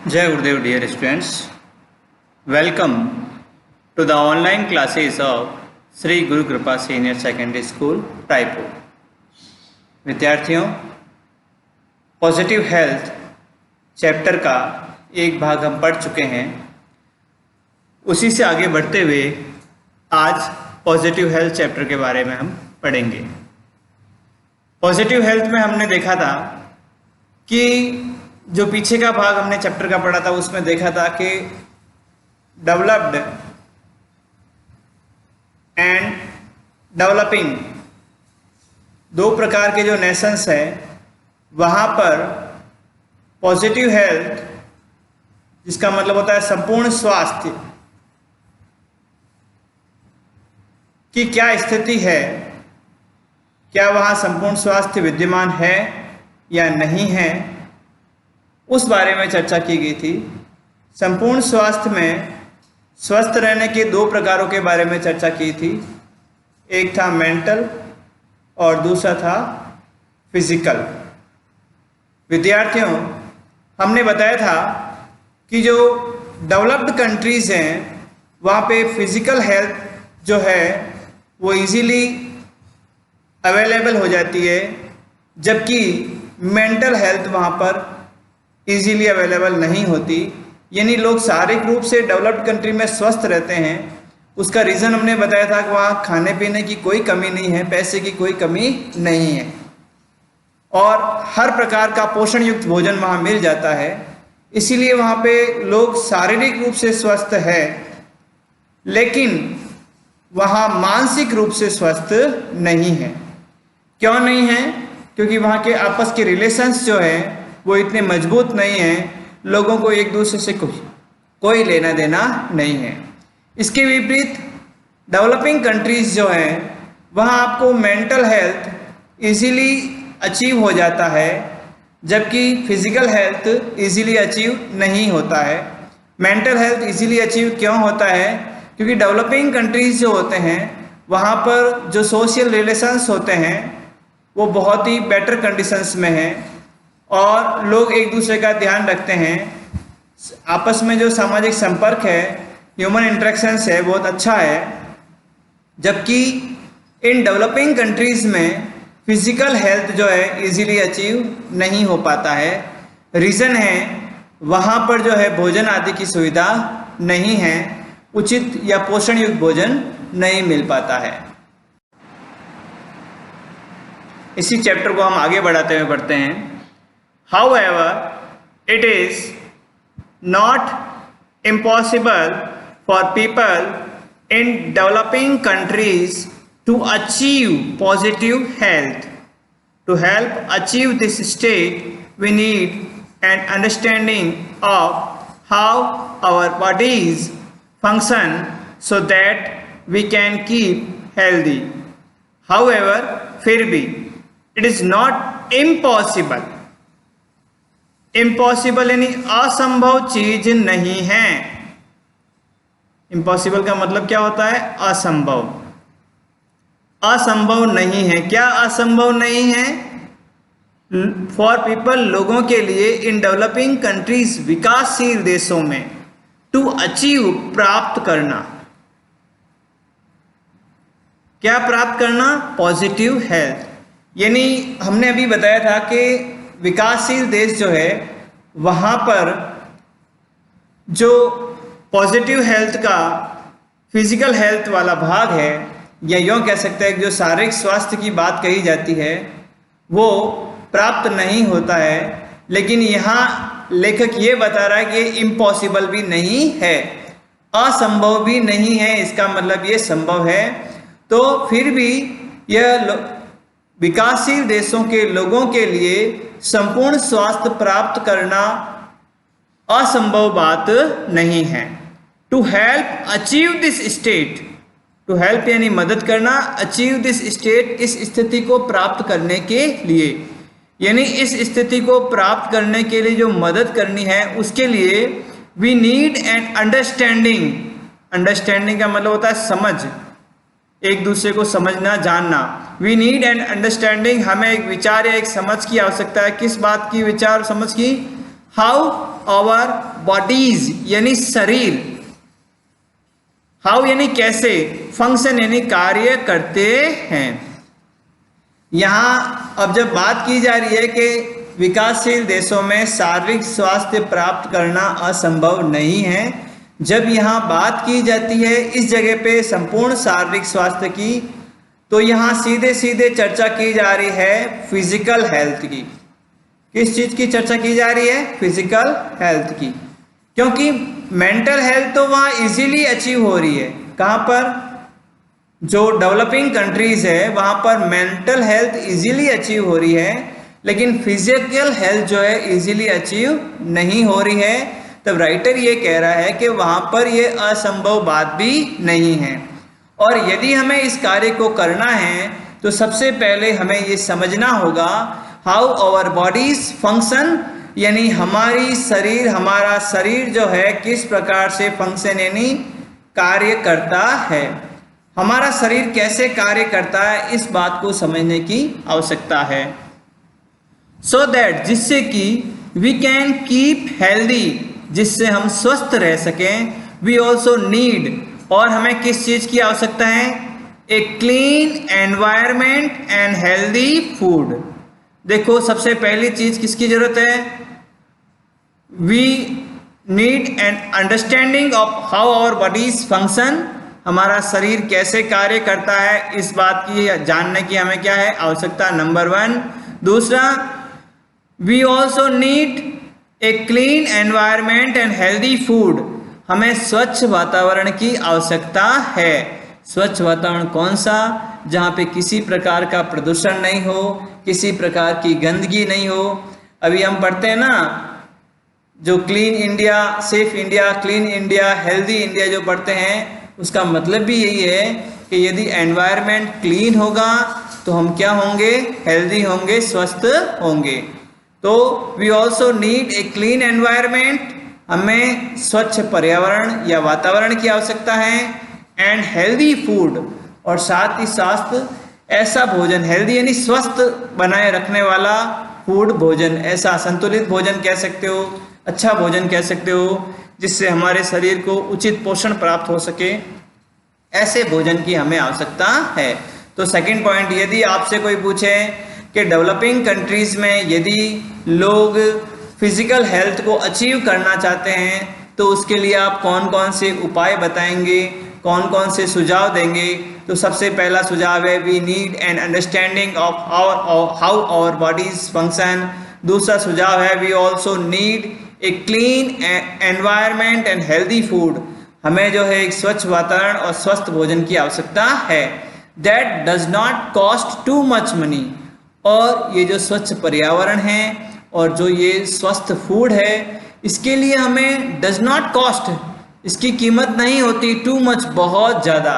Jai Gurudev, dear students. Welcome to the online classes of Sri Guru Kripa Senior Secondary School, Raipur. विद्यार्थियों, positive health chapter का एक भाग हम पढ़ चुके हैं। उसी से आगे बढ़ते हुए आज पॉजिटिव हेल्थ चैप्टर के बारे में हम पढ़ेंगे। पॉजिटिव हेल्थ में हमने देखा था कि जो पीछे का भाग हमने चैप्टर का पढ़ा था उसमें देखा था कि डेवलप्ड एंड डेवलपिंग दो प्रकार के जो नेशंस हैं वहाँ पर पॉजिटिव हेल्थ, जिसका मतलब होता है संपूर्ण स्वास्थ्य की क्या स्थिति है, क्या वहाँ संपूर्ण स्वास्थ्य विद्यमान है या नहीं है, उस बारे में चर्चा की गई थी। संपूर्ण स्वास्थ्य में स्वस्थ रहने के दो प्रकारों के बारे में चर्चा की थी। एक था मेंटल और दूसरा था फिजिकल। विद्यार्थियों, हमने बताया था कि जो डेवलप्ड कंट्रीज़ हैं वहाँ पे फिजिकल हेल्थ जो है वो इजीली अवेलेबल हो जाती है, जबकि मेंटल हेल्थ वहाँ पर इजीली अवेलेबल नहीं होती। यानी लोग शारीरिक रूप से डेवलप्ड कंट्री में स्वस्थ रहते हैं। उसका रीज़न हमने बताया था कि वहाँ खाने पीने की कोई कमी नहीं है, पैसे की कोई कमी नहीं है और हर प्रकार का पोषण युक्त भोजन वहाँ मिल जाता है। इसीलिए वहाँ पे लोग शारीरिक रूप से स्वस्थ है, लेकिन वहाँ मानसिक रूप से स्वस्थ नहीं है। क्यों नहीं है? क्योंकि वहाँ के आपस के रिलेशंस जो हैं वो इतने मजबूत नहीं हैं, लोगों को एक दूसरे से कोई लेना देना नहीं है। इसके विपरीत डेवलपिंग कंट्रीज़ जो हैं वहाँ आपको मेंटल हेल्थ इजीली अचीव हो जाता है, जबकि फिजिकल हेल्थ इजीली अचीव नहीं होता है। मेंटल हेल्थ इजीली अचीव क्यों होता है? क्योंकि डेवलपिंग कंट्रीज़ जो होते हैं वहाँ पर जो सोशल रिलेशंस होते हैं वो बहुत ही बेटर कंडीशंस में हैं और लोग एक दूसरे का ध्यान रखते हैं। आपस में जो सामाजिक संपर्क है, ह्यूमन इंटरेक्शंस है, बहुत अच्छा है। जबकि इन डेवलपिंग कंट्रीज़ में फिजिकल हेल्थ जो है इजीली अचीव नहीं हो पाता है। रीज़न है वहाँ पर जो है भोजन आदि की सुविधा नहीं है, उचित या पोषण युक्त भोजन नहीं मिल पाता है। इसी चैप्टर को हम आगे बढ़ाते हुए पढ़ते हैं। However, it is not impossible for people in developing countries to achieve positive health. To help achieve this state, we need an understanding of how our bodies function so that we can keep healthy. However, फिर भी it is not impossible. Impossible यानी असंभव चीज नहीं है। Impossible का मतलब क्या होता है? असंभव। असंभव नहीं है। क्या असंभव नहीं है? फॉर पीपल, लोगों के लिए, इन डेवलपिंग कंट्रीज, विकासशील देशों में, टू अचीव, प्राप्त करना। क्या प्राप्त करना? Positive health. यानी हमने अभी बताया था कि विकासशील देश जो है वहाँ पर जो पॉजिटिव हेल्थ का फिजिकल हेल्थ वाला भाग है, या यूँ कह सकते हैं कि जो शारीरिक स्वास्थ्य की बात कही जाती है वो प्राप्त नहीं होता है। लेकिन यहाँ लेखक ये बता रहा है कि इम्पॉसिबल भी नहीं है, असंभव भी नहीं है। इसका मतलब ये संभव है। तो फिर भी यह विकासशील देशों के लोगों के लिए संपूर्ण स्वास्थ्य प्राप्त करना असंभव बात नहीं है। To help achieve this state, to help यानी मदद करना, अचीव दिस स्टेट इस स्थिति को प्राप्त करने के लिए, यानी इस स्थिति को प्राप्त करने के लिए जो मदद करनी है उसके लिए we need an understanding. Understanding का मतलब होता है समझ, एक दूसरे को समझना, जानना। वी नीड एन अंडरस्टैंडिंग, हमें एक विचार या एक समझ की आवश्यकता है। किस बात की? विचार समझ की? हाउ आवर बॉडीज यानी शरीर, हाउ यानी कैसे, फंक्शन यानी कार्य करते हैं। यहाँ अब जब बात की जा रही है कि विकासशील देशों में शारीरिक स्वास्थ्य प्राप्त करना असंभव नहीं है, जब यहाँ बात की जाती है इस जगह पे संपूर्ण शारीरिक स्वास्थ्य की, तो यहाँ सीधे सीधे चर्चा की जा रही है फिजिकल हेल्थ की। किस चीज़ की चर्चा की जा रही है? फिजिकल हेल्थ की, क्योंकि मेंटल हेल्थ तो वहाँ इजीली अचीव हो रही है। कहाँ पर? जो डेवलपिंग कंट्रीज है वहाँ पर मेंटल हेल्थ इजीली अचीव हो रही है, लेकिन फिजिकल हेल्थ जो है इजीली अचीव नहीं हो रही है। तब राइटर ये कह रहा है कि वहाँ पर ये असंभव बात भी नहीं है, और यदि हमें इस कार्य को करना है तो सबसे पहले हमें ये समझना होगा हाउ आवर बॉडीज फंक्शन, यानी हमारा शरीर जो है किस प्रकार से फंक्शन यानी कार्य करता है, हमारा शरीर कैसे कार्य करता है, इस बात को समझने की आवश्यकता है। सो दैट जिससे कि वी कैन कीप हेल्दी, जिससे हम स्वस्थ रह सकें। वी ऑल्सो नीड, और हमें किस चीज़ की आवश्यकता है? A clean environment and healthy food. देखो सबसे पहली चीज़ किसकी ज़रूरत है? We need an understanding of how our bodies function, हमारा शरीर कैसे कार्य करता है इस बात की जानने की हमें क्या है? आवश्यकता, नंबर 1। दूसरा, we also need a clean environment and healthy food, हमें स्वच्छ वातावरण की आवश्यकता है। स्वच्छ वातावरण कौन सा? जहाँ पे किसी प्रकार का प्रदूषण नहीं हो, किसी प्रकार की गंदगी नहीं हो। अभी हम पढ़ते हैं ना जो clean India, safe India, clean India, healthy India जो पढ़ते हैं, उसका मतलब भी यही है कि यदि एनवायरनमेंट क्लीन होगा तो हम क्या होंगे? हेल्दी होंगे, स्वस्थ होंगे। तो we also need a clean environment, हमें स्वच्छ पर्यावरण या वातावरण की आवश्यकता है, एंड हेल्दी फूड, और साथ ही साथ ऐसा भोजन, हेल्दी यानी स्वस्थ बनाए रखने वाला फूड, भोजन, ऐसा संतुलित भोजन कह सकते हो, अच्छा भोजन कह सकते हो, जिससे हमारे शरीर को उचित पोषण प्राप्त हो सके, ऐसे भोजन की हमें आवश्यकता है। तो सेकंड पॉइंट, यदि आपसे कोई पूछे कि डेवलपिंग कंट्रीज में यदि लोग फिजिकल हेल्थ को अचीव करना चाहते हैं तो उसके लिए आप कौन कौन से उपाय बताएंगे, कौन कौन से सुझाव देंगे? तो सबसे पहला सुझाव है we need an understanding of how our bodies function. दूसरा सुझाव है we also need a clean environment and healthy food, हमें जो है एक स्वच्छ वातावरण और स्वस्थ भोजन की आवश्यकता है। That does not cost too much money, और ये जो स्वच्छ पर्यावरण है और जो ये स्वस्थ फूड है, इसके लिए हमें डज नॉट कॉस्ट, इसकी कीमत नहीं होती, टू मच, बहुत ज़्यादा,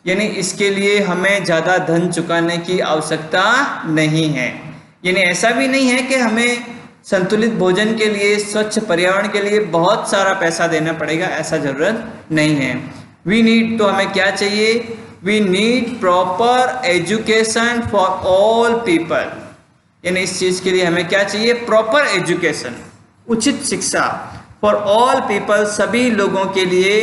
यानी इसके लिए हमें ज़्यादा धन चुकाने की आवश्यकता नहीं है। यानी ऐसा भी नहीं है कि हमें संतुलित भोजन के लिए, स्वच्छ पर्यावरण के लिए बहुत सारा पैसा देना पड़ेगा, ऐसा ज़रूरत नहीं है। वी नीड, तो हमें क्या चाहिए? We need proper education for all people, यानी इस चीज़ के लिए हमें क्या चाहिए? प्रॉपर एजुकेशन, उचित शिक्षा, फॉर ऑल पीपल, सभी लोगों के लिए,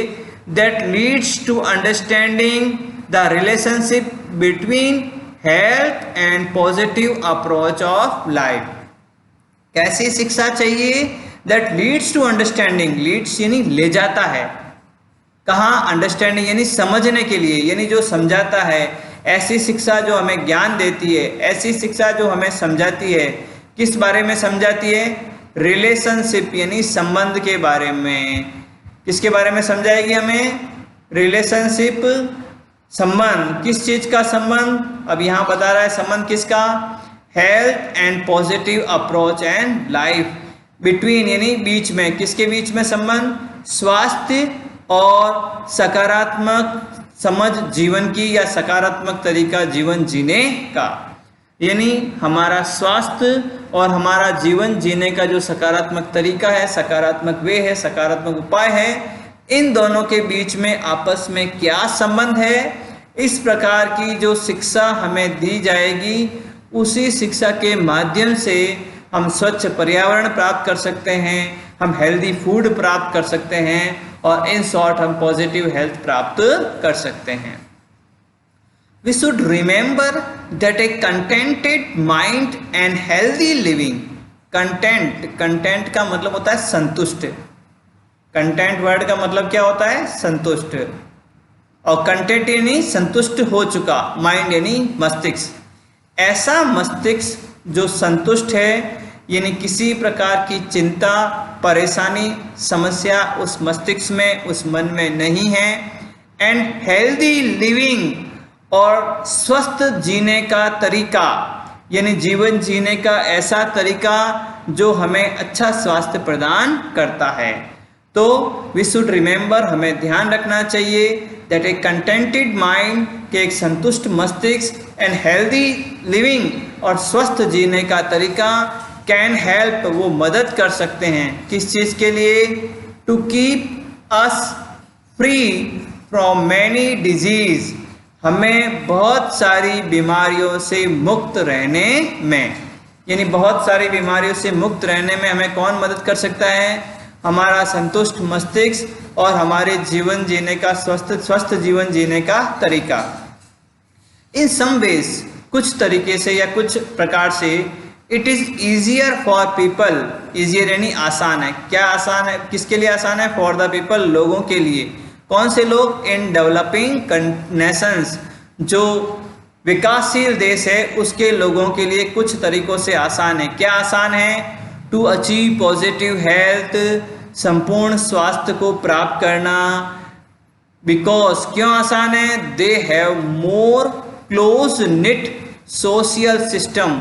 that leads to understanding the relationship between health and positive approach of life. कैसी शिक्षा चाहिए? That leads to understanding, leads यानी ले जाता है, कहाँ? अंडरस्टैंडिंग यानी समझने के लिए, यानी जो समझाता है, ऐसी शिक्षा जो हमें ज्ञान देती है, ऐसी शिक्षा जो हमें समझाती है। किस बारे में समझाती है? रिलेशनशिप यानी संबंध के बारे में। किसके बारे में समझाएगी हमें? रिलेशनशिप, संबंध। किस चीज़ का संबंध? अब यहाँ बता रहा है संबंध किसका? Health and positive approach and life, between यानी बीच में, किसके बीच में संबंध? स्वास्थ्य और सकारात्मक समझ जीवन की, या सकारात्मक तरीका जीवन जीने का, यानी हमारा स्वास्थ्य और हमारा जीवन जीने का जो सकारात्मक तरीका है, सकारात्मक वे है, सकारात्मक उपाय है, इन दोनों के बीच में आपस में क्या संबंध है, इस प्रकार की जो शिक्षा हमें दी जाएगी, उसी शिक्षा के माध्यम से हम स्वच्छ पर्यावरण प्राप्त कर सकते हैं, हम हेल्दी फूड प्राप्त कर सकते हैं और इन शॉर्ट हम पॉजिटिव हेल्थ प्राप्त कर सकते हैं। We should remember that a contented mind and healthy living, content का मतलब होता है संतुष्ट, कंटेंट वर्ड का मतलब क्या होता है? संतुष्ट, और कंटेंट यानी संतुष्ट हो चुका, माइंड यानी मस्तिष्क। ऐसा मस्तिष्क जो संतुष्ट है, यानी किसी प्रकार की चिंता, परेशानी, समस्या उस मस्तिष्क में, उस मन में नहीं है। एंड हेल्दी लिविंग, और स्वस्थ जीने का तरीका, यानी जीवन जीने का ऐसा तरीका जो हमें अच्छा स्वास्थ्य प्रदान करता है। तो वी शुड रिमेंबर, हमें ध्यान रखना चाहिए दैट ए कंटेंटेड माइंड, के एक संतुष्ट मस्तिष्क, एंड हेल्दी लिविंग, और स्वस्थ जीने का तरीका, कैन हेल्प, वो मदद कर सकते हैं किस चीज़ के लिए? To keep us free from many disease, हमें बहुत सारी बीमारियों से मुक्त रहने में, यानी बहुत सारी बीमारियों से मुक्त रहने में हमें कौन मदद कर सकता है? हमारा संतुष्ट मस्तिष्क और हमारे जीवन जीने का स्वस्थ जीवन जीने का तरीका। इन सम वेज, कुछ तरीके से या कुछ प्रकार से, it is easier for people, easier यानी आसान है। क्या आसान है? किसके लिए आसान है? फॉर द पीपल, लोगों के लिए। कौन से लोग? इन डेवलपिंग नेशंस, जो विकासशील देश है उसके लोगों के लिए कुछ तरीकों से आसान है। क्या आसान है? टू अचीव पॉजिटिव हेल्थ, संपूर्ण स्वास्थ्य को प्राप्त करना। बिकॉज, क्यों आसान है? They have more close knit social system,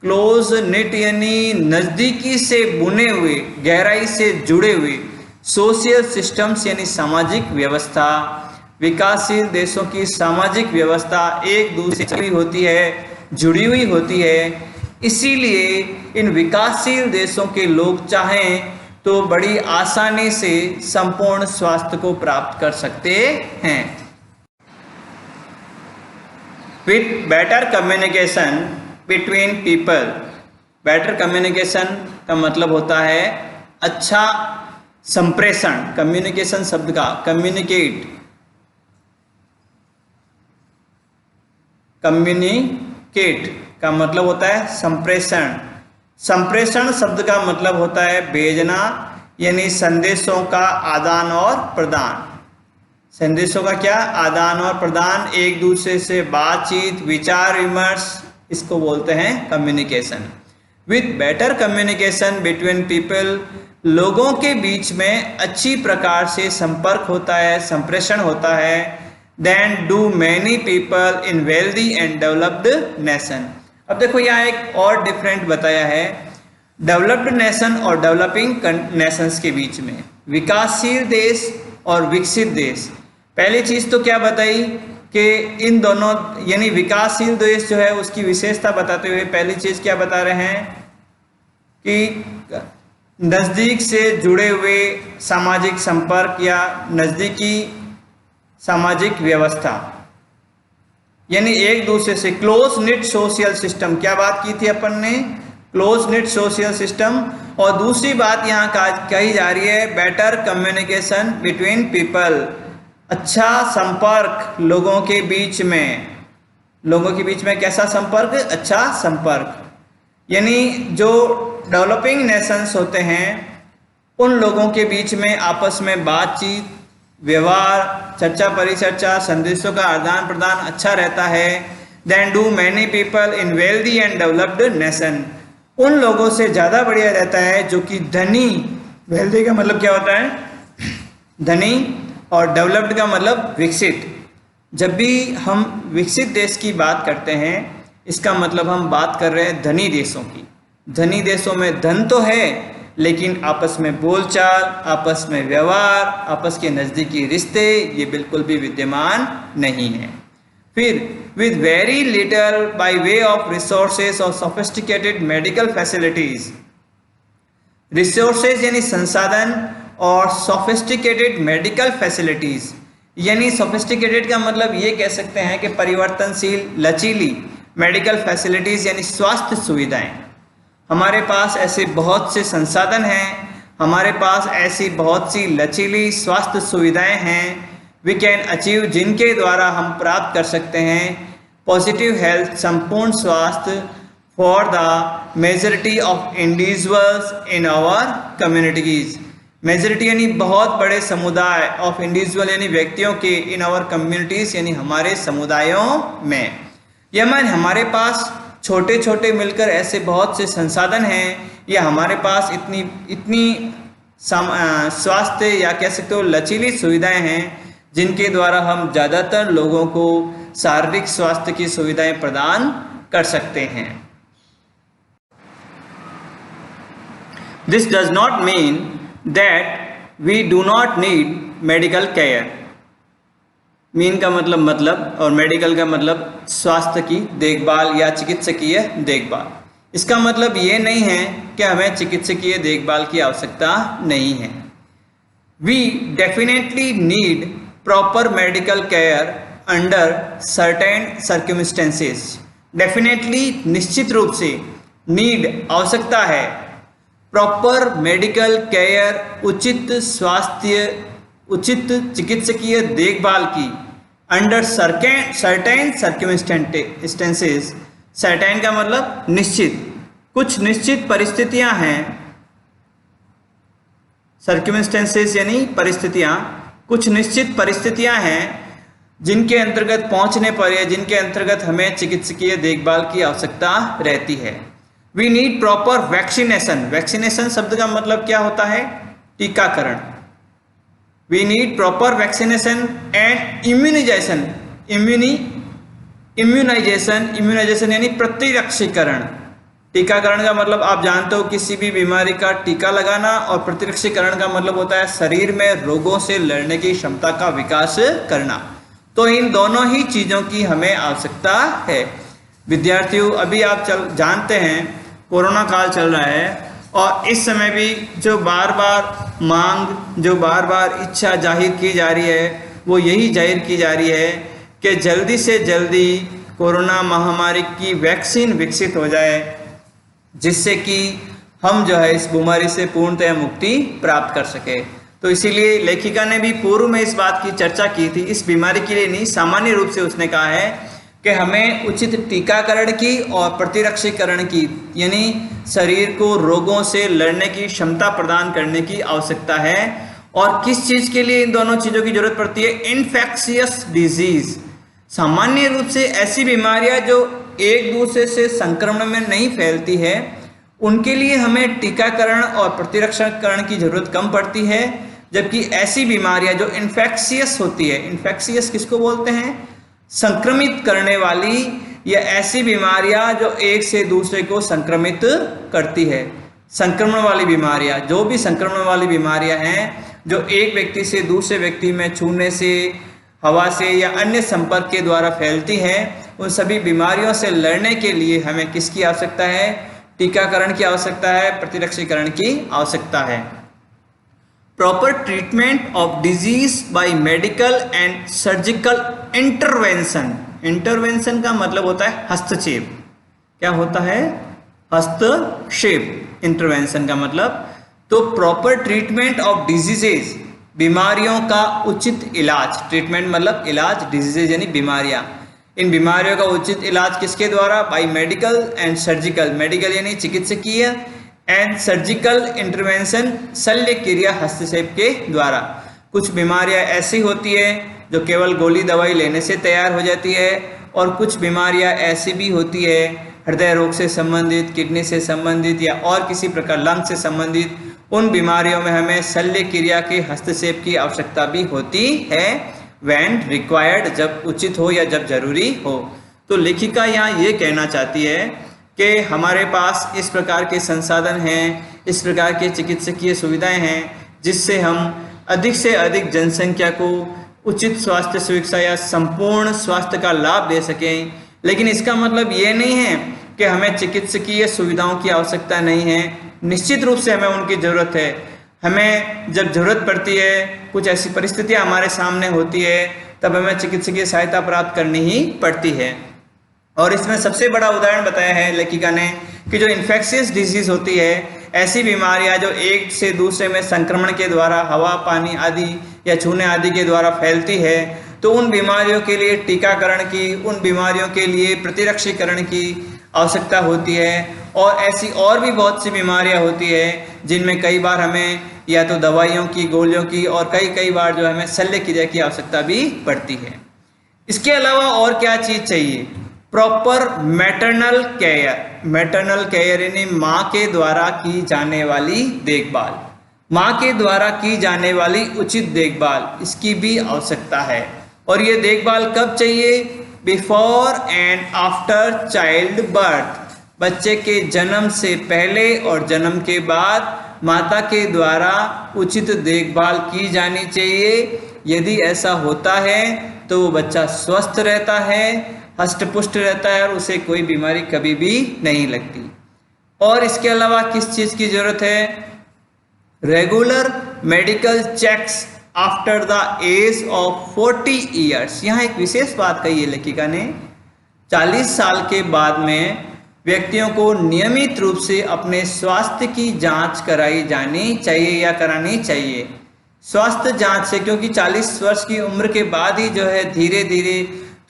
close knit यानी नज़दीकी से बुने हुए, गहराई से जुड़े हुए, सोशल सिस्टम्स यानी सामाजिक व्यवस्था। विकासशील देशों की सामाजिक व्यवस्था एक दूसरे से होती है, जुड़ी हुई होती है। इसीलिए इन विकासशील देशों के लोग चाहें तो बड़ी आसानी से संपूर्ण स्वास्थ्य को प्राप्त कर सकते हैं। With better communication between people, better communication का मतलब होता है अच्छा संप्रेषण। कम्युनिकेशन शब्द का कम्युनिकेट, कम्युनिकेट का मतलब होता है संप्रेषण। संप्रेषण शब्द का मतलब होता है भेजना, यानी संदेशों का आदान और प्रदान। संदेशों का क्या? आदान और प्रदान, एक दूसरे से बातचीत, विचार विमर्श, इसको बोलते हैं communication. With better communication between people, लोगों के बीच में अच्छी प्रकार से संपर्क होता है, संप्रेषण होता है। Then do many people in wealthy and developed nation. अब देखो यहाँ एक और डिफरेंट बताया है डेवलप्ड नेशन और डेवलपिंग नेशंस के बीच में, विकासशील देश और विकसित देश। पहली चीज़ तो क्या बताई कि इन दोनों, यानी विकासशील देश जो है उसकी विशेषता बताते हुए पहली चीज़ क्या बता रहे हैं कि नज़दीक से जुड़े हुए सामाजिक संपर्क या नज़दीकी सामाजिक व्यवस्था, यानी एक दूसरे से क्लोज निट सोशल सिस्टम। क्या बात की थी अपन ने? Close knit social system. और दूसरी बात यहाँ कही जा रही है बेटर कम्युनिकेशन बिटवीन पीपल, अच्छा संपर्क लोगों के बीच में। लोगों के बीच में कैसा संपर्क? अच्छा संपर्क। यानी जो डेवलपिंग नेशंस होते हैं उन लोगों के बीच में आपस में बातचीत, व्यवहार, चर्चा परिचर्चा, संदेशों का आदान प्रदान अच्छा रहता है। Then do many people in wealthy and developed nation, उन लोगों से ज़्यादा बढ़िया रहता है जो कि धनी, वेल्दी का मतलब क्या होता है? धनी, और डेवलप्ड का मतलब विकसित। जब भी हम विकसित देश की बात करते हैं इसका मतलब हम बात कर रहे हैं धनी देशों की। धनी देशों में धन तो है लेकिन आपस में बोलचाल, आपस में व्यवहार, आपस के नज़दीकी रिश्ते ये बिल्कुल भी विद्यमान नहीं है। फिर with very little by way of resources और सोफिस्टिकेटेड मेडिकल फैसिलिटीज। रिसोर्सेज यानी संसाधन और सोफिस्टिकेटेड मेडिकल फैसिलिटीज, यानी सोफिस्टिकेटेड का मतलब ये कह सकते हैं कि परिवर्तनशील, लचीली, मेडिकल फैसिलिटीज यानी स्वास्थ्य सुविधाएं। हमारे पास ऐसे बहुत से संसाधन हैं, हमारे पास ऐसी बहुत सी लचीली स्वास्थ्य सुविधाएं हैं वी कैन अचीव, जिनके द्वारा हम प्राप्त कर सकते हैं पॉजिटिव हेल्थ, संपूर्ण स्वास्थ्य for the majority of individuals in our communities. Majority यानी बहुत बड़े समुदाय, ऑफ इंडिविजुअल यानी व्यक्तियों के, इन आवर कम्युनिटीज़ यानी हमारे समुदायों में। यमन हमारे पास छोटे छोटे मिलकर ऐसे बहुत से संसाधन हैं, या हमारे पास इतनी स्वास्थ्य या कह सकते हो लचीली सुविधाएं हैं जिनके द्वारा हम ज़्यादातर लोगों को शारीरिक स्वास्थ्य की सुविधाएं प्रदान कर सकते हैं। This does not mean that we do not need medical care. Mean का मतलब और मेडिकल का मतलब स्वास्थ्य की देखभाल या चिकित्सकीय देखभाल। इसका मतलब ये नहीं है कि हमें चिकित्सकीय देखभाल की आवश्यकता नहीं है। We definitely need proper medical care under certain circumstances. Definitely निश्चित रूप से, नीड आवश्यकता है, प्रॉपर मेडिकल केयर उचित स्वास्थ्य, उचित चिकित्सकीय देखभाल की अंडर सर्टेन सर्कमस्टेंसेस। सर्टेन का मतलब निश्चित, कुछ निश्चित परिस्थितियां हैं। सर्कमस्टेंसेस यानी परिस्थितियां, कुछ निश्चित परिस्थितियां हैं जिनके अंतर्गत पहुंचने पर या जिनके अंतर्गत हमें चिकित्सकीय देखभाल की आवश्यकता रहती है। We need proper vaccination. Vaccination शब्द का मतलब क्या होता है? टीकाकरण। We need proper vaccination and immunization. Immunization यानी प्रतिरक्षीकरण। टीकाकरण का मतलब आप जानते हो किसी भी बीमारी का टीका लगाना, और प्रतिरक्षीकरण का मतलब होता है शरीर में रोगों से लड़ने की क्षमता का विकास करना। तो इन दोनों ही चीज़ों की हमें आवश्यकता है। विद्यार्थियों, अभी आप जानते हैं कोरोना काल चल रहा है, और इस समय भी जो बार बार मांग, जो बार बार इच्छा जाहिर की जा रही है, वो यही जाहिर की जा रही है कि जल्दी से जल्दी कोरोना महामारी की वैक्सीन विकसित हो जाए, जिससे कि हम जो है इस बीमारी से पूर्णतः मुक्ति प्राप्त कर सके। तो इसीलिए लेखिका ने भी पूर्व में इस बात की चर्चा की थी। इस बीमारी के लिए नहीं, सामान्य रूप से उसने कहा है कि हमें उचित टीकाकरण की और प्रतिरक्षीकरण की, यानी शरीर को रोगों से लड़ने की क्षमता प्रदान करने की आवश्यकता है। और किस चीज़ के लिए इन दोनों चीज़ों की जरूरत पड़ती है? Infectious disease. सामान्य रूप से ऐसी बीमारियां जो एक दूसरे से संक्रमण में नहीं फैलती है, उनके लिए हमें टीकाकरण और प्रतिरक्षीकरण की जरूरत कम पड़ती है। जबकि ऐसी बीमारियां जो इन्फेक्शियस होती है, इन्फेक्शियस किसको बोलते हैं? संक्रमित करने वाली, या ऐसी बीमारियां जो एक से दूसरे को संक्रमित करती है। संक्रमण वाली बीमारियां, जो भी संक्रमण वाली बीमारियां हैं जो एक व्यक्ति से दूसरे व्यक्ति में छूने से, हवा से या अन्य संपर्क के द्वारा फैलती हैं, उन सभी बीमारियों से लड़ने के लिए हमें किसकी आवश्यकता है? टीकाकरण की आवश्यकता है, प्रतिरक्षीकरण की आवश्यकता है। Proper treatment of disease bye medical and surgical intervention. Intervention का मतलब होता है हस्तक्षेप। क्या होता है? हस्तक्षेप। इंटरवेंशन का मतलब, तो प्रॉपर ट्रीटमेंट ऑफ डिजीजेज, बीमारियों का उचित इलाज। ट्रीटमेंट मतलब इलाज, डिजीजेज यानी बीमारियां। इन बीमारियों का उचित इलाज किसके द्वारा? By medical and surgical. Medical यानी चिकित्सकीय, एंड सर्जिकल इंटरवेंशन शल्य क्रिया हस्तक्षेप के द्वारा। कुछ बीमारियां ऐसी होती है जो केवल गोली दवाई लेने से तैयार हो जाती है, और कुछ बीमारियां ऐसी भी होती है हृदय रोग से संबंधित, किडनी से संबंधित या और किसी प्रकार लंग से संबंधित। उन बीमारियों में हमें शल्य क्रिया के हस्तक्षेप की आवश्यकता भी होती है, व्हेन रिक्वायर्ड, जब उचित हो या जब जरूरी हो। तो लेखिका यहाँ ये कहना चाहती है कि हमारे पास इस प्रकार के संसाधन हैं, इस प्रकार के चिकित्सकीय सुविधाएं हैं, जिससे हम अधिक से अधिक जनसंख्या को उचित स्वास्थ्य सुरक्षा या संपूर्ण स्वास्थ्य का लाभ दे सकें। लेकिन इसका मतलब ये नहीं है कि हमें चिकित्सकीय सुविधाओं की आवश्यकता नहीं है। निश्चित रूप से हमें उनकी ज़रूरत है। हमें जब ज़रूरत पड़ती है, कुछ ऐसी परिस्थितियां हमारे सामने होती है, तब हमें चिकित्सकीय सहायता प्राप्त करनी ही पड़ती है। और इसमें सबसे बड़ा उदाहरण बताया है लेखिका ने कि जो इन्फेक्शियस डिजीज होती है, ऐसी बीमारियां जो एक से दूसरे में संक्रमण के द्वारा हवा, पानी आदि या छूने आदि के द्वारा फैलती है, तो उन बीमारियों के लिए टीकाकरण की, उन बीमारियों के लिए प्रतिरक्षीकरण की आवश्यकता होती है। और ऐसी और भी बहुत सी बीमारियां होती है जिनमें कई बार हमें या तो दवाइयों की, गोलियों की और कई बार जो हमें शल्य क्रिया की आवश्यकता भी पड़ती है। इसके अलावा और क्या चीज़ चाहिए? Proper maternal care. Maternal care यानी माँ के द्वारा की जाने वाली देखभाल, माँ के द्वारा की जाने वाली उचित देखभाल, इसकी भी आवश्यकता है। और ये देखभाल कब चाहिए? Before and after child birth. बच्चे के जन्म से पहले और जन्म के बाद माता के द्वारा उचित देखभाल की जानी चाहिए। यदि ऐसा होता है तो वो बच्चा स्वस्थ रहता है, हष्ट-पुष्ट रहता है और उसे कोई बीमारी कभी भी नहीं लगती। और इसके अलावा किस चीज़ की ज़रूरत है? Regular medical checks after the age of 40 years. यहाँ एक विशेष बात कही है लेखिका ने, 40 साल के बाद में व्यक्तियों को नियमित रूप से अपने स्वास्थ्य की जांच कराई जानी चाहिए या करानी चाहिए। स्वास्थ्य जांच से, क्योंकि 40 वर्ष की उम्र के बाद ही जो है धीरे धीरे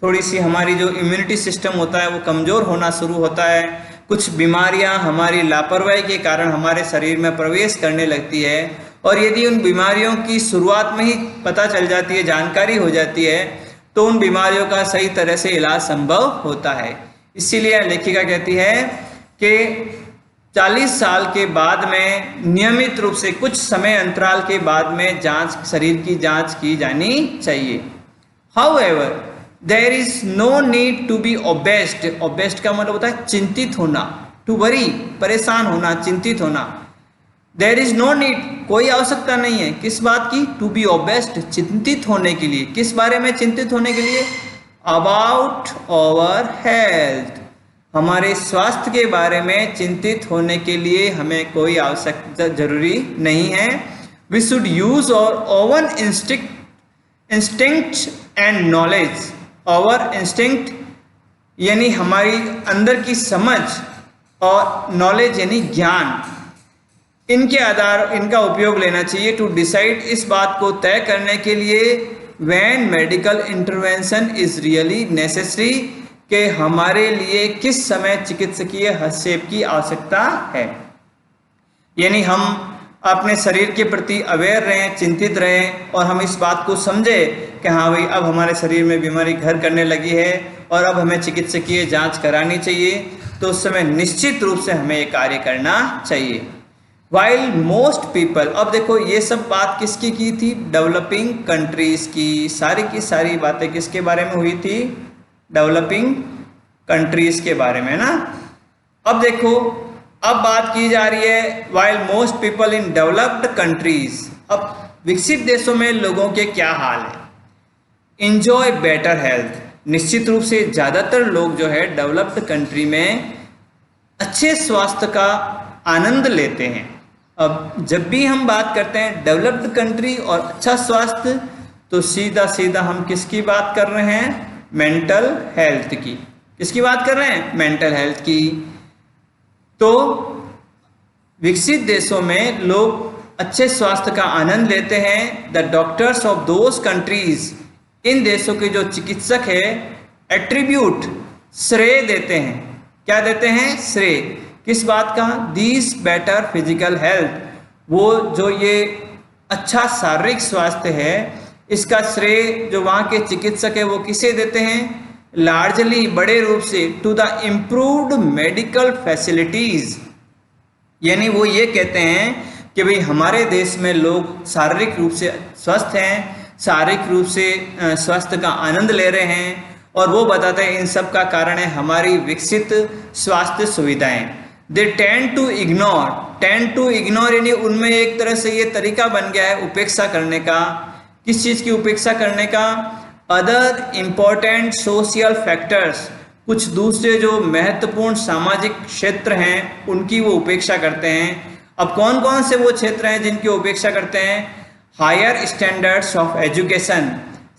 थोड़ी सी हमारी जो इम्यूनिटी सिस्टम होता है वो कमज़ोर होना शुरू होता है। कुछ बीमारियां हमारी लापरवाही के कारण हमारे शरीर में प्रवेश करने लगती है, और यदि उन बीमारियों की शुरुआत में ही पता चल जाती है, जानकारी हो जाती है, तो उन बीमारियों का सही तरह से इलाज संभव होता है। इसीलिए लेखिका कहती है कि 40 साल के बाद में नियमित रूप से कुछ समय अंतराल के बाद में जांच, शरीर की जांच की जानी चाहिए। However, there is no need to be obsessed। obsessed का मतलब होता है चिंतित होना, to worry, परेशान होना, चिंतित होना। There is no need, कोई आवश्यकता नहीं है किस बात की? To be obsessed, चिंतित होने के लिए। किस बारे में चिंतित होने के लिए? About our health, हमारे स्वास्थ्य के बारे में चिंतित होने के लिए हमें कोई आवश्यकता जरूरी नहीं है। We should use our own instinct and knowledge। our instinct यानी हमारी अंदर की समझ, और knowledge यानी ज्ञान, इनका उपयोग लेना चाहिए टू डिसाइड, इस बात को तय करने के लिए when medical intervention is really necessary, कि हमारे लिए किस समय चिकित्सकीय हस्तक्षेप की आवश्यकता है। यानी हम अपने शरीर के प्रति अवेयर रहें, चिंतित रहें, और हम इस बात को समझें कि हाँ भाई अब हमारे शरीर में बीमारी घर करने लगी है और अब हमें चिकित्सकीय जांच करानी चाहिए, तो उस समय निश्चित रूप से हमें ये कार्य करना चाहिए। वाइल मोस्ट पीपल, अब देखो ये सब बात किसकी की थी? डेवलपिंग कंट्रीज की सारी बातें किसके बारे में हुई थी? डेवलपिंग कंट्रीज के बारे में ना। अब देखो, अब बात की जा रही है while most people in developed countries. अब विकसित देशों में लोगों के क्या हाल है? इंजॉय बेटर हेल्थ, निश्चित रूप से ज़्यादातर लोग जो है डेवलप्ड कंट्री में अच्छे स्वास्थ्य का आनंद लेते हैं। अब जब भी हम बात करते हैं डेवलप्ड कंट्री और अच्छा स्वास्थ्य, तो सीधा हम किसकी बात कर रहे हैं? मेंटल हेल्थ की। किसकी बात कर रहे हैं? मेंटल हेल्थ की। तो विकसित देशों में लोग अच्छे स्वास्थ्य का आनंद लेते हैं। The doctors of those countries, इन देशों के जो चिकित्सक है, एट्रीब्यूट, श्रेय देते हैं। क्या देते हैं? श्रेय। किस बात का? दिस बेटर फिजिकल हेल्थ, वो जो ये अच्छा शारीरिक स्वास्थ्य है, इसका श्रेय जो वहाँ के चिकित्सक है वो किसे देते हैं? लार्जली, बड़े रूप से, to the improved medical facilities. यानी वो ये कहते हैं कि भाई हमारे देश में लोग शारीरिक रूप से स्वस्थ हैं, शारीरिक रूप से स्वास्थ्य का आनंद ले रहे हैं, और वो बताते हैं इन सब का कारण है हमारी विकसित स्वास्थ्य सुविधाएं। दे टेंड टू इग्नोर यानी उनमें एक तरह से ये तरीका बन गया है उपेक्षा करने का। किस चीज़ की उपेक्षा करने का? अदर इम्पोर्टेंट सोशल फैक्टर्स, कुछ दूसरे जो महत्वपूर्ण सामाजिक क्षेत्र हैं उनकी वो उपेक्षा करते हैं। अब कौन कौन से वो क्षेत्र हैं जिनकी उपेक्षा करते हैं? हायर स्टैंडर्ड्स ऑफ एजुकेशन,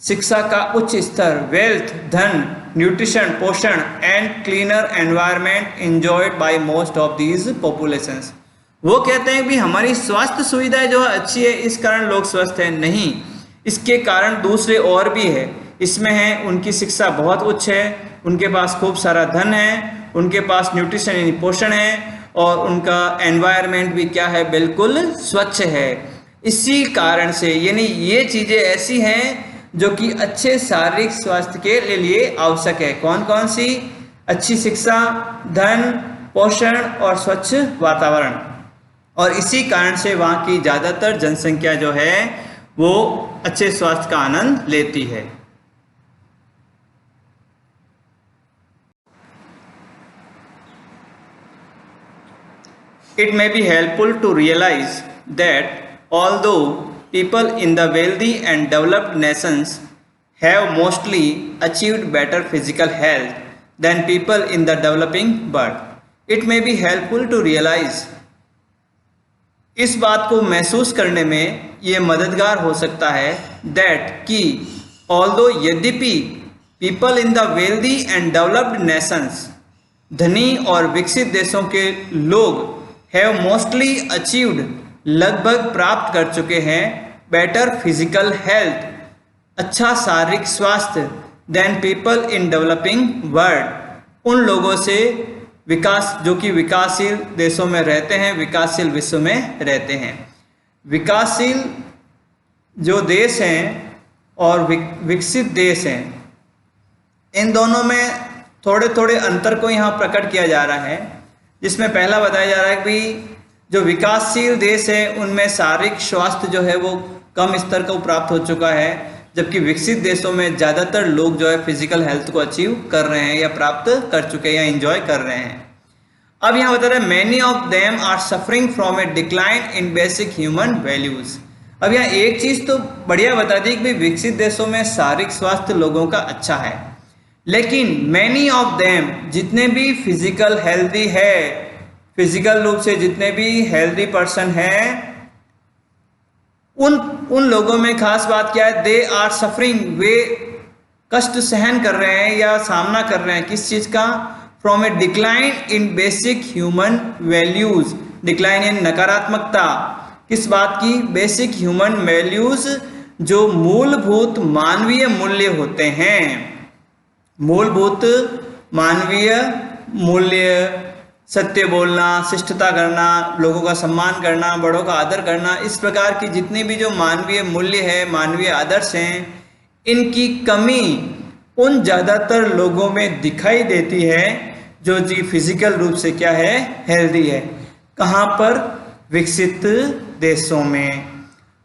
शिक्षा का उच्च स्तर, वेल्थ, धन, न्यूट्रिशन पोषण and cleaner environment enjoyed by most of these populations. वो कहते हैं कि हमारी स्वास्थ्य सुविधाएं जो अच्छी है इस कारण लोग स्वस्थ हैं, नहीं, इसके कारण दूसरे और भी है। इसमें है उनकी शिक्षा बहुत उच्च है, उनके पास खूब सारा धन है, उनके पास न्यूट्रिशन यानी पोषण है, और उनका एनवायरनमेंट भी क्या है, बिल्कुल स्वच्छ है। इसी कारण से यानी ये चीज़ें ऐसी हैं जो कि अच्छे शारीरिक स्वास्थ्य के लिए आवश्यक है। कौन कौन सी? अच्छी शिक्षा, धन, पोषण और स्वच्छ वातावरण। और इसी कारण से वहाँ की ज़्यादातर जनसंख्या जो है वो अच्छे स्वास्थ्य का आनंद लेती है। It may be helpful to realize that although people in the wealthy and developed nations have mostly achieved better physical health than people in the developing world, it may be helpful to realize, इस बात को महसूस करने में ये मददगार हो सकता है that कि although यद्यपि people in the wealthy and developed nations, धनी और विकसित देशों के लोग हैव मोस्टली अचीव्ड, लगभग प्राप्त कर चुके हैं, बेटर फिजिकल हेल्थ, अच्छा शारीरिक स्वास्थ्य, then people in developing world, उन लोगों से विकास जो कि विकासशील देशों में रहते हैं, विकासशील विश्व में रहते हैं। विकासशील जो देश हैं और विकसित देश हैं, इन दोनों में थोड़े थोड़े अंतर को यहाँ प्रकट किया जा रहा है, जिसमें पहला बताया जा रहा है कि जो विकासशील देश है उनमें शारीरिक स्वास्थ्य जो है वो कम स्तर का प्राप्त हो चुका है, जबकि विकसित देशों में ज़्यादातर लोग जो है फिजिकल हेल्थ को अचीव कर रहे हैं या प्राप्त कर चुके हैं या एंजॉय कर रहे हैं। अब यहाँ बता रहे हैं many of them are suffering from a decline in basic human values. अब यहाँ एक चीज़ तो बढ़िया बता दी कि विकसित देशों में शारीरिक स्वास्थ्य लोगों का अच्छा है, लेकिन मैनी ऑफ देम, जितने भी फिजिकल हेल्दी है, फिजिकल रूप से जितने भी हेल्दी पर्सन हैं, उन लोगों में खास बात क्या है, दे आर सफरिंग, वे कष्ट सहन कर रहे हैं या सामना कर रहे हैं किस चीज़ का, from a decline in basic human values. Decline in नकारात्मकता, किस बात की, बेसिक ह्यूमन वैल्यूज, जो मूलभूत मानवीय मूल्य होते हैं। मूलभूत मानवीय मूल्य, सत्य बोलना, शिष्टता करना, लोगों का सम्मान करना, बड़ों का आदर करना, इस प्रकार की जितनी भी जो मानवीय मूल्य है, मानवीय आदर्श हैं, इनकी कमी उन ज़्यादातर लोगों में दिखाई देती है जो जी फिजिकल रूप से क्या है, हेल्दी है। कहाँ पर? विकसित देशों में।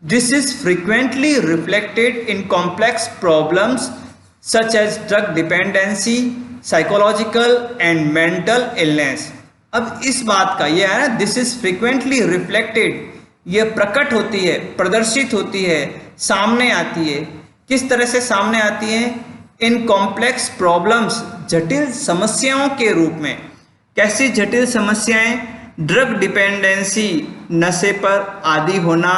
This is frequently reflected in complex problems such as drug dependency, psychological and mental illness। अब इस बात का ये है ना, दिस इज फ्रीक्वेंटली रिफ्लेक्टेड, ये प्रकट होती है, प्रदर्शित होती है, सामने आती है। किस तरह से सामने आती है? इन कॉम्प्लेक्स प्रॉब्लम्स, जटिल समस्याओं के रूप में। कैसी जटिल समस्याएं? ड्रग डिपेंडेंसी, नशे पर आदी होना,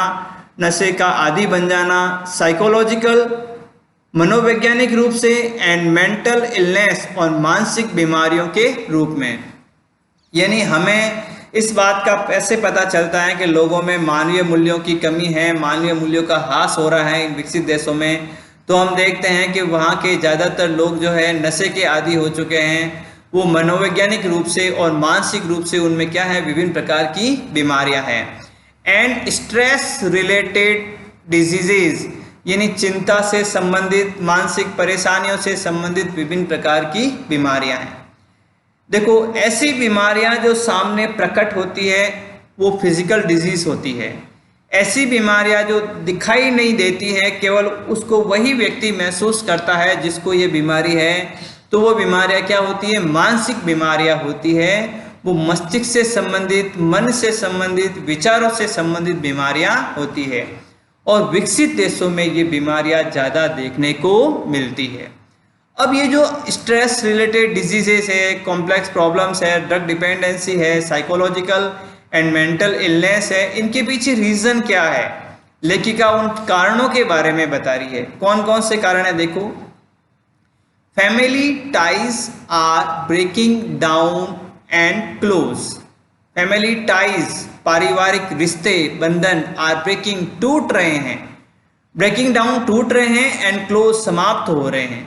नशे का आदी बन जाना, साइकोलॉजिकल, मनोवैज्ञानिक रूप से, एंड मेंटल इलनेस, और मानसिक बीमारियों के रूप में। यानी हमें इस बात का ऐसे पता चलता है कि लोगों में मानवीय मूल्यों की कमी है, मानवीय मूल्यों का ह्रास हो रहा है विकसित देशों में। तो हम देखते हैं कि वहाँ के ज़्यादातर लोग जो है नशे के आदी हो चुके हैं, वो मनोवैज्ञानिक रूप से और मानसिक रूप से उनमें क्या है, विभिन्न प्रकार की बीमारियाँ हैं। एंड स्ट्रेस रिलेटेड डिजीजेज, यानी चिंता से संबंधित, मानसिक परेशानियों से संबंधित विभिन्न प्रकार की बीमारियां हैं। देखो, ऐसी बीमारियां जो सामने प्रकट होती है वो फिजिकल डिजीज होती है। ऐसी बीमारियां जो दिखाई नहीं देती है, केवल उसको वही व्यक्ति महसूस करता है जिसको ये बीमारी है, तो वो बीमारियां क्या होती है? मानसिक बीमारियां होती है। वो मस्तिष्क से संबंधित, मन से संबंधित, विचारों से संबंधित बीमारियां होती है। और विकसित देशों में ये बीमारियां ज़्यादा देखने को मिलती है। अब ये जो स्ट्रेस रिलेटेड डिजीजेस है, कॉम्प्लेक्स प्रॉब्लम्स है, ड्रग डिपेंडेंसी है, साइकोलॉजिकल एंड मेंटल इलनेस है, इनके पीछे रीज़न क्या है? लेखिका उन कारणों के बारे में बता रही है। कौन कौन से कारण है? देखो, family ties are breaking down and close. Family ties, पारिवारिक रिश्ते, बंधन, आर ब्रेकिंग, टूट रहे हैं, ब्रेकिंग डाउन टूट रहे हैं, एंड क्लोज समाप्त हो रहे हैं।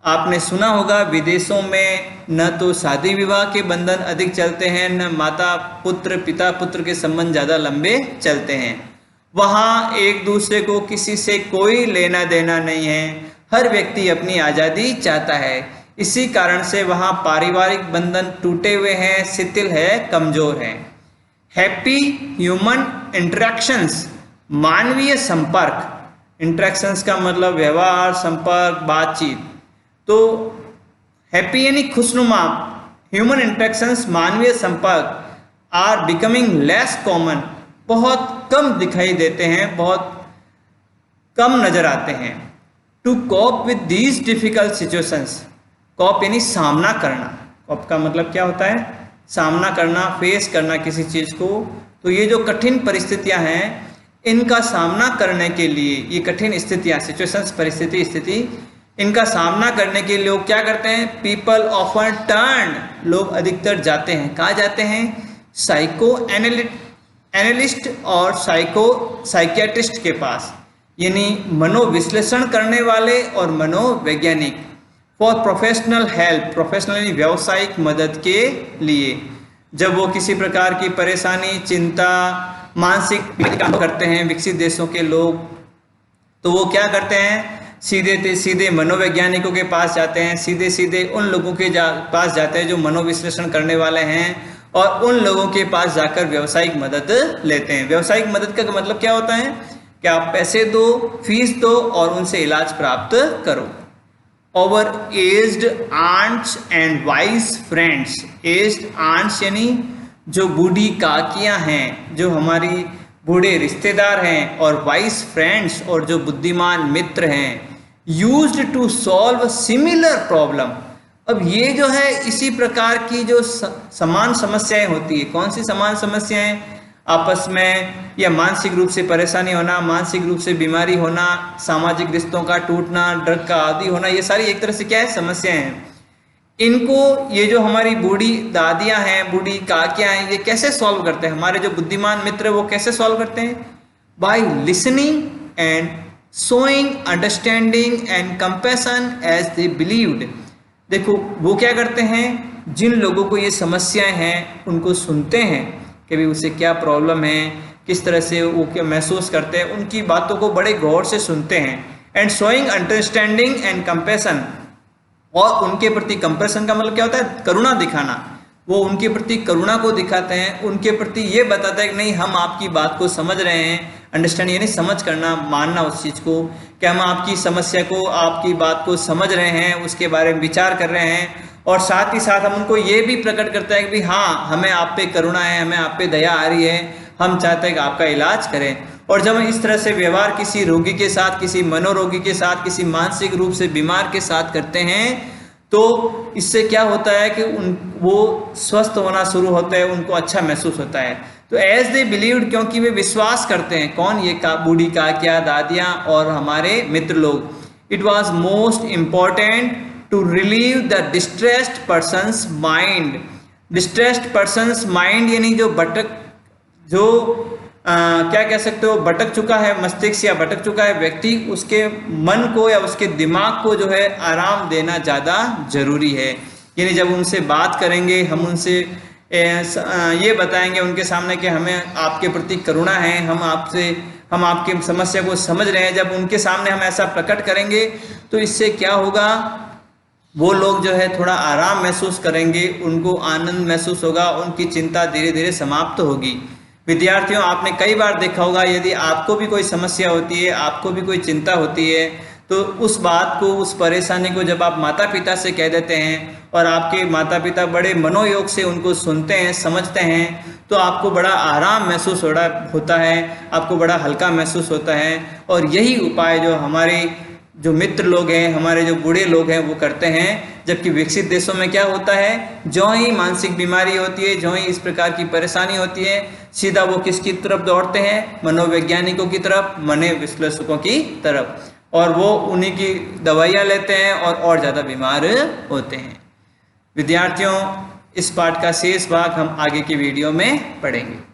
आपने सुना होगा विदेशों में न तो शादी विवाह के बंधन अधिक चलते हैं, न माता पुत्र पिता पुत्र के संबंध ज़्यादा लंबे चलते हैं। वहाँ एक दूसरे को किसी से कोई लेना देना नहीं है, हर व्यक्ति अपनी आज़ादी चाहता है। इसी कारण से वहाँ पारिवारिक बंधन टूटे हुए हैं, शिथिल है, कमज़ोर हैं। हैप्पी ह्यूमन इंटरेक्शंस, मानवीय संपर्क, इंटरेक्शंस का मतलब व्यवहार, संपर्क, बातचीत। तो हैप्पी यानी खुशनुमा, ह्यूमन इंटरेक्शंस, मानवीय संपर्क, आर बिकमिंग लेस कॉमन, बहुत कम दिखाई देते हैं, बहुत कम नजर आते हैं। To cope with these difficult situations, cope यानी सामना करना, कॉप का मतलब क्या होता है? सामना करना, फेस करना किसी चीज़ को। तो ये जो कठिन परिस्थितियां हैं, इनका सामना करने के लिए, ये कठिन स्थितियां, सिचुएशंस, परिस्थिति, स्थिति, इनका सामना करने के लिए लोग क्या करते हैं? पीपल ऑफन टर्न, लोग अधिकतर जाते हैं, कहाँ जाते हैं? साइको एनालिस्ट और साइकियाट्रिस्ट के पास, यानी मनोविश्लेषण करने वाले और मनोवैज्ञानिक। फॉर प्रोफेशनल हेल्प, प्रोफेशनल यानी व्यावसायिक मदद के लिए। जब वो किसी प्रकार की परेशानी, चिंता, मानसिक काम करते हैं विकसित देशों के लोग, तो वो क्या करते हैं? सीधे मनोवैज्ञानिकों के पास जाते हैं, सीधे उन लोगों के पास जाते हैं जो मनोविश्लेषण करने वाले हैं, और उन लोगों के पास जाकर व्यावसायिक मदद लेते हैं। व्यावसायिक मदद का मतलब क्या होता है? कि आप पैसे दो, फीस दो और उनसे इलाज प्राप्त करो। Over aged aunts and wise friends, aged aunts यानी जो बूढ़ी काकियां हैं, जो हमारी बूढ़े रिश्तेदार हैं, और वाइस फ्रेंड्स और जो बुद्धिमान मित्र हैं, used to solve similar problem. अब ये जो है इसी प्रकार की जो समान समस्याएं होती है, कौन सी समान समस्याएं? आपस में, या मानसिक रूप से परेशानी होना, मानसिक रूप से बीमारी होना, सामाजिक रिश्तों का टूटना, ड्रग का आदी होना, ये सारी एक तरह से क्या है? समस्याएं हैं। इनको ये जो हमारी बूढ़ी दादियां हैं, बूढ़ी काकियां हैं, ये कैसे सॉल्व करते हैं? हमारे जो बुद्धिमान मित्र वो कैसे सॉल्व करते हैं? By listening and showing understanding and compassion as they believed. देखो वो क्या करते हैं? जिन लोगों को ये समस्याएं हैं उनको सुनते हैं कि भी उसे क्या प्रॉब्लम है, किस तरह से वो क्या महसूस करते हैं, उनकी बातों को बड़े गौर से सुनते हैं। And showing understanding and compassion, और उनके प्रति कंपैशन का मतलब क्या होता है? करुणा दिखाना। वो उनके प्रति करुणा को दिखाते हैं, उनके प्रति ये बताते हैं कि नहीं, हम आपकी बात को समझ रहे हैं। अंडरस्टैंड यानी समझ करना, मानना उस चीज़ को, कि हम आपकी समस्या को, आपकी बात को समझ रहे हैं, उसके बारे में विचार कर रहे हैं। और साथ ही साथ हम उनको ये भी प्रकट करते हैं कि भाई हाँ, हमें आप पे करुणा है, हमें आप पे दया आ रही है, हम चाहते हैं कि आपका इलाज करें। और जब हम इस तरह से व्यवहार किसी रोगी के साथ, किसी मनोरोगी के साथ, किसी मानसिक रूप से बीमार के साथ करते हैं, तो इससे क्या होता है कि वो स्वस्थ होना शुरू होता है, उनको अच्छा महसूस होता है। तो एज दे बिलीव्ड, क्योंकि वे विश्वास करते हैं। कौन? ये बूढ़ी काकियां, दादियां और हमारे मित्र लोग। It was most important to relieve the distressed person's mind. Distressed person's mind यानी जो क्या कह सकते हो, भटक चुका है मस्तिष्क या भटक चुका है व्यक्ति, उसके मन को या उसके दिमाग को जो है आराम देना ज़्यादा जरूरी है। यानी जब उनसे बात करेंगे, हम उनसे ये बताएंगे उनके सामने कि हमें आपके प्रति करुणा है, हम आपकी समस्या को समझ रहे हैं, जब उनके सामने हम ऐसा प्रकट करेंगे तो इससे क्या होगा? वो लोग जो है थोड़ा आराम महसूस करेंगे, उनको आनंद महसूस होगा, उनकी चिंता धीरे धीरे समाप्त होगी। विद्यार्थियों, आपने कई बार देखा होगा, यदि आपको भी कोई समस्या होती है, आपको भी कोई चिंता होती है, तो उस बात को, उस परेशानी को जब आप माता पिता से कह देते हैं और आपके माता पिता बड़े मनोयोग से उनको सुनते हैं, समझते हैं, तो आपको बड़ा आराम महसूस होता है, आपको बड़ा हल्का महसूस होता है। और यही उपाय जो हमारे जो मित्र लोग हैं, हमारे जो बूढ़े लोग हैं, वो करते हैं। जबकि विकसित देशों में क्या होता है? जो ही मानसिक बीमारी होती है, जो ही इस प्रकार की परेशानी होती है, सीधा वो किसकी तरफ दौड़ते हैं? मनोवैज्ञानिकों की तरफ, मनोविश्लेषकों की तरफ। और वो उन्हीं की दवाइयाँ लेते हैं और ज़्यादा बीमार होते हैं। विद्यार्थियों, इस पाठ का शेष भाग हम आगे की वीडियो में पढ़ेंगे।